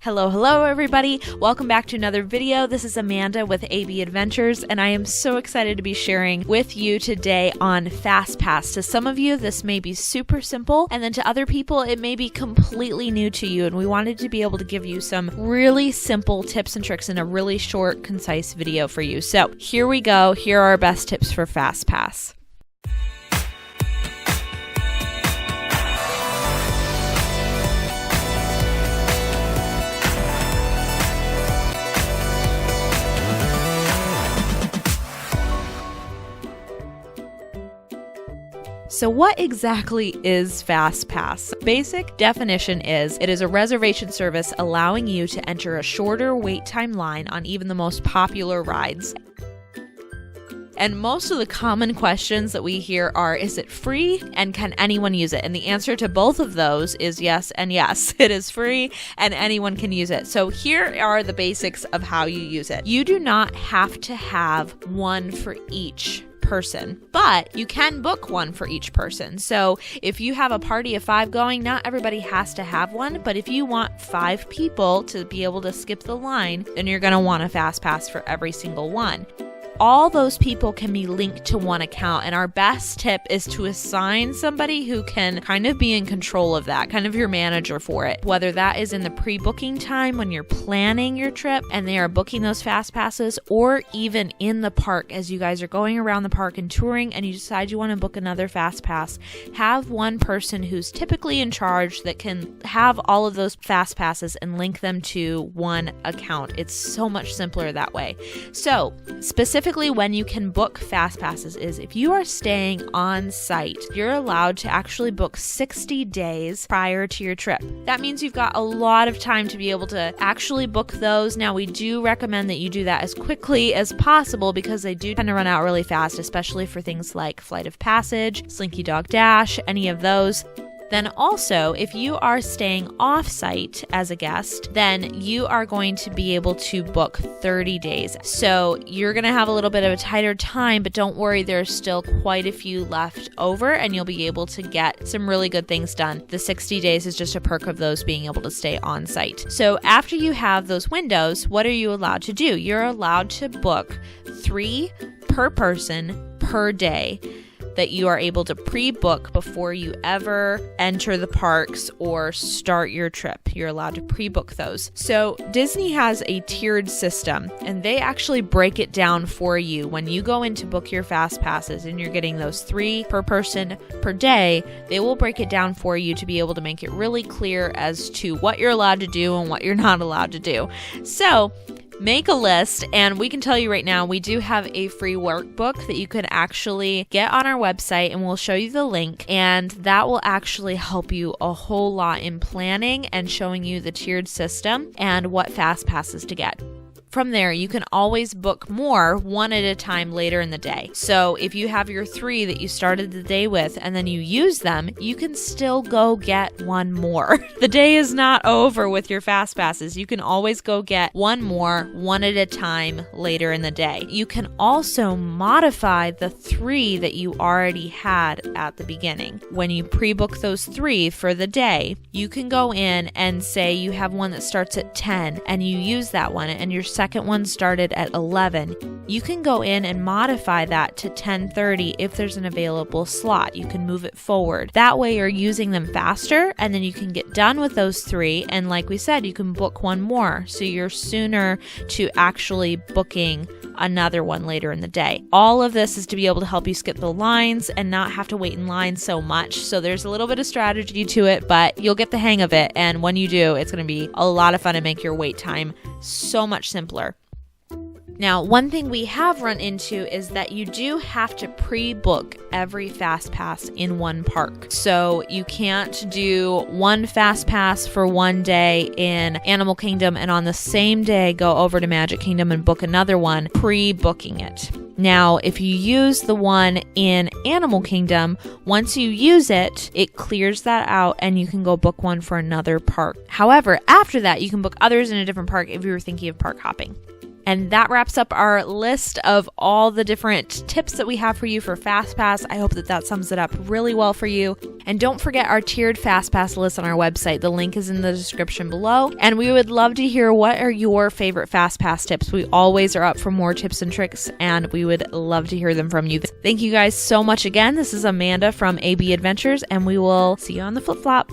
Hello everybody. Welcome back to another video. This is Amanda with AB Adventures, and I am so excited to be sharing with you today on Fastpass. To some of you, this may be super simple, and then to other people, it may be completely new to you, and we wanted to be able to give you some really simple tips and tricks in a really short, concise video for you. So here we go. Here are our best tips for Fastpass. So what exactly is Fastpass? Basic definition is it is a reservation service allowing you to enter a shorter wait time line on even the most popular rides. And most of the common questions that we hear are, is it free and can anyone use it? And the answer to both of those is yes and yes. It is free and anyone can use it. So here are the basics of how you use it. You do not have to have one for each person, but you can book one for each person. So if you have a party of 5 going, not everybody has to have one, but if you want 5 people to be able to skip the line, then you're going to want a Fastpass for every single one. All those people can be linked to one account, and our best tip is to assign somebody who can kind of be in control of that, kind of your manager for it, whether that is in the pre-booking time when you're planning your trip and they are booking those fast passes, or even in the park as you guys are going around the park and touring and you decide you want to book another fast pass. Have one person who's typically in charge that can have all of those fast passes and link them to one account. It's so much simpler that way. So specifically when you can book fast passes is if you are staying on site, you're allowed to actually book 60 days prior to your trip. That means you've got a lot of time to be able to actually book those. Now, we do recommend that you do that as quickly as possible because they do tend to run out really fast, especially for things like Flight of Passage, Slinky Dog Dash, any of those. Then also, if you are staying off-site as a guest, then you are going to be able to book 30 days. So you're going to have a little bit of a tighter time, but don't worry, there's still quite a few left over and you'll be able to get some really good things done. The 60 days is just a perk of those being able to stay on-site. So after you have those windows, what are you allowed to do? You're allowed to book 3 per person per day that you are able to pre-book before you ever enter the parks or start your trip. You're allowed to pre-book those. So Disney has a tiered system, and they actually break it down for you when you go in to book your fast passes and you're getting those 3 per person per day. They will break it down for you to be able to make it really clear as to what you're allowed to do and what you're not allowed to do. So make a list, and we can tell you right now, we do have a free workbook that you can actually get on our website, and we'll show you the link, and that will actually help you a whole lot in planning and showing you the tiered system and what fast passes to get. From there, you can always book more one at a time later in the day. So if you have your 3 that you started the day with and then you use them, you can still go get one more. The day is not over with your fast passes. You can always go get one more one at a time later in the day. You can also modify the 3 that you already had at the beginning. When you pre-book those 3 for the day, you can go in and say you have one that starts at 10 and you use that one, and your second one started at 11. You can go in and modify that to 10:30 if there's an available slot. You can move it forward. That way you're using them faster, and then you can get done with those 3, and like we said, you can book one more, so you're sooner to actually booking another one later in the day. All of this is to be able to help you skip the lines and not have to wait in line so much. So there's a little bit of strategy to it, but you'll get the hang of it, and when you do, it's going to be a lot of fun and make your wait time so much simpler. Now, one thing we have run into is that you do have to pre-book every fast pass in one park. So you can't do one fast pass for one day in Animal Kingdom and on the same day go over to Magic Kingdom and book another one, pre-booking it. Now, if you use the one in Animal Kingdom, once you use it, it clears that out and you can go book one for another park. However, after that, you can book others in a different park if you were thinking of park hopping. And that wraps up our list of all the different tips that we have for you for Fastpass. I hope that sums it up really well for you. And don't forget our tiered Fastpass list on our website. The link is in the description below. And we would love to hear what are your favorite Fastpass tips. We always are up for more tips and tricks, and we would love to hear them from you. Thank you guys so much again. This is Amanda from AB Adventures, and we will see you on the flip-flop.